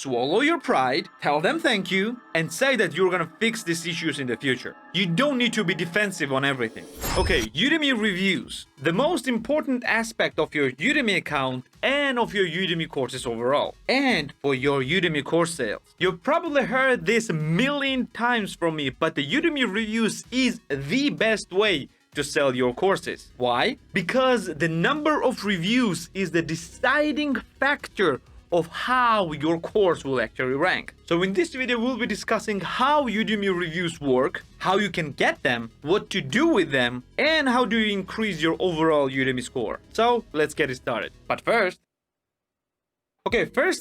swallow your pride, tell them thank you, and say that you're gonna fix these issues in the future. You don't need to be defensive on everything. Okay, Udemy Reviews. The most important aspect of your Udemy account and of your Udemy courses overall, and for your Udemy course sales. You've probably heard this a million times from me, but the Udemy Reviews is the best way to sell your courses. Why? Because the number of reviews is the deciding factor of how your course will actually rank. So in this video, we'll be discussing how Udemy reviews work, how you can get them, what to do with them, and how do you increase your overall Udemy score. So let's get it started. But first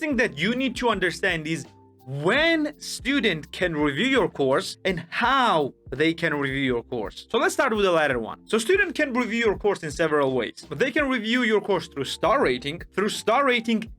thing that you need to understand is when student can review your course and how they can review your course. So let's start with the latter one. So student can review your course in several ways. They can review your course through star rating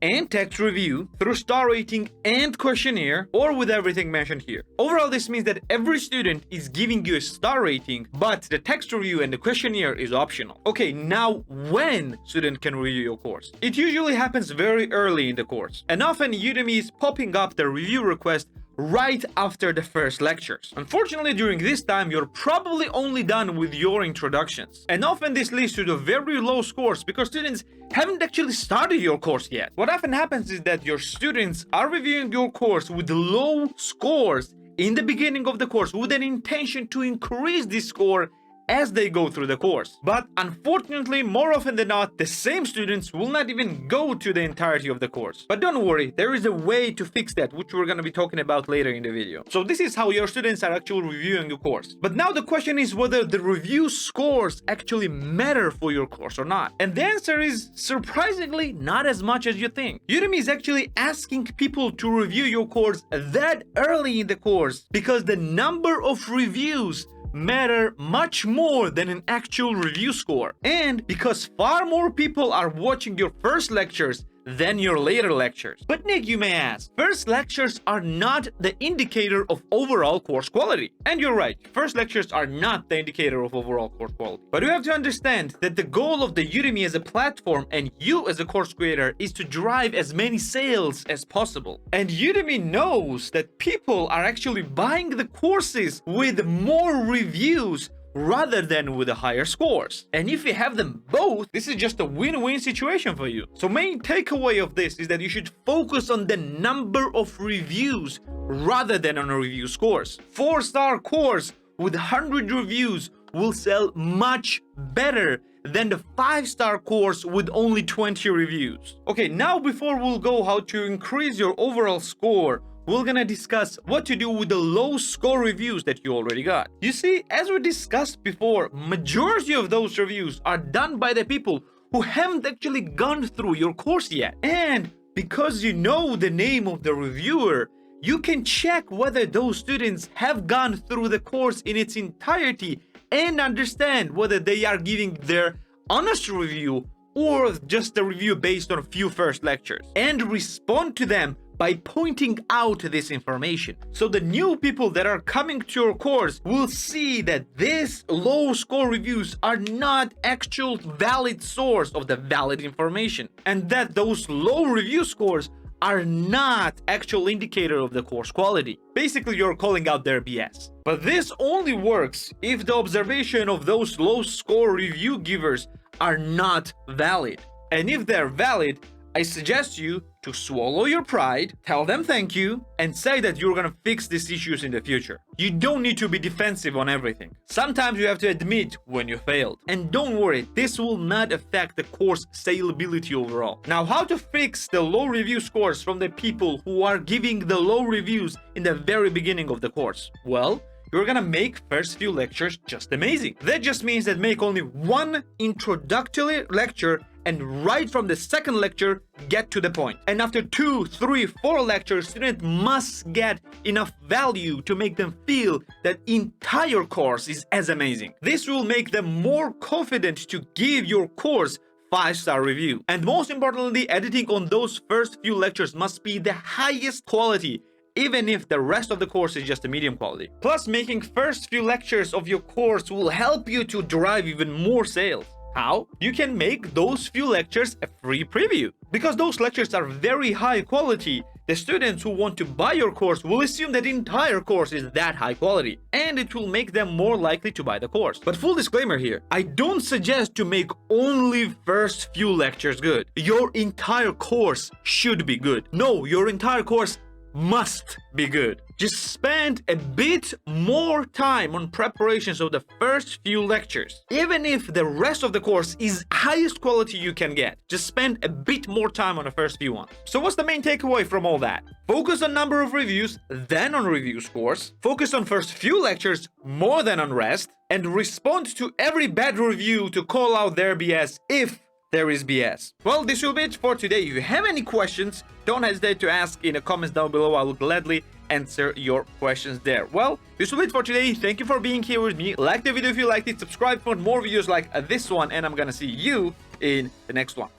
and text review, through star rating and questionnaire, or with everything mentioned here. Overall, this means that every student is giving you a star rating, but the text review and the questionnaire is optional. Okay, now when student can review your course? It usually happens very early in the course, and often Udemy is popping up the review request right after the first lectures. Unfortunately, during this time, you're probably only done with your introductions. And often this leads to the very low scores because students haven't actually started your course yet. What often happens is that your students are reviewing your course with low scores in the beginning of the course with an intention to increase this score as they go through the course. But unfortunately, more often than not, the same students will not even go to the entirety of the course. But don't worry, there is a way to fix that, which we're going to be talking about later in the video. So this is how your students are actually reviewing your course. But now the question is whether the review scores actually matter for your course or not. And the answer is surprisingly not as much as you think. Udemy is actually asking people to review your course that early in the course because the number of reviews matter much more than an actual review score. And because far more people are watching your first lectures than your later lectures. But Nick, you may ask, first lectures are not the indicator of overall course quality. And you're right, first lectures are not the indicator of overall course quality. But you have to understand that the goal of the Udemy as a platform and you as a course creator is to drive as many sales as possible. And Udemy knows that people are actually buying the courses with more reviews rather than with the higher scores. And if you have them both, this is just a win-win situation for you. So main takeaway of this is that you should focus on the number of reviews rather than on review scores. 4-star course with 100 reviews will sell much better than the 5-star course with only 20 reviews. Okay, now before we'll go how to increase your overall score, we're gonna discuss what to do with the low score reviews that you already got. You see, as we discussed before, majority of those reviews are done by the people who haven't actually gone through your course yet. And because you know the name of the reviewer, you can check whether those students have gone through the course in its entirety and understand whether they are giving their honest review or just a review based on a few first lectures, and respond to them by pointing out this information. So the new people that are coming to your course will see that this low score reviews are not actual valid source of the valid information, and that those low review scores are not actual indicator of the course quality. Basically, you're calling out their BS. But this only works if the observation of those low score review givers are not valid. And if they're valid, I suggest you to swallow your pride, tell them thank you, and say that you're gonna fix these issues in the future. You don't need to be defensive on everything. Sometimes you have to admit when you failed. And don't worry, this will not affect the course saleability overall. Now, how to fix the low review scores from the people who are giving the low reviews in the very beginning of the course? Well, you're gonna make first few lectures just amazing. That just means that make only one introductory lecture and right from the second lecture, get to the point. And after 2, 3, 4 lectures, students must get enough value to make them feel that entire course is as amazing. This will make them more confident to give your course 5-star review. And most importantly, editing on those first few lectures must be the highest quality, even if the rest of the course is just a medium quality. Plus, making first few lectures of your course will help you to drive even more sales. How? You can make those few lectures a free preview. Because those lectures are very high quality, the students who want to buy your course will assume that the entire course is that high quality, and it will make them more likely to buy the course. But full disclaimer here, I don't suggest to make only first few lectures good. Your entire course should be good. No, your entire course must be good. Just spend a bit more time on preparations of the first few lectures. Even if the rest of the course is highest quality you can get, just spend a bit more time on the first few ones. So what's the main takeaway from all that? Focus on number of reviews, then on review scores. Focus on first few lectures more than on rest, and respond to every bad review to call out their BS if there is BS. Well, this will be it for today. If you have any questions, don't hesitate to ask in the comments down below. I will gladly answer your questions there. Well, this will be it for today. Thank you for being here with me. Like the video if you liked it, subscribe for more videos like this one, and I'm gonna see you in the next one.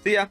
See ya.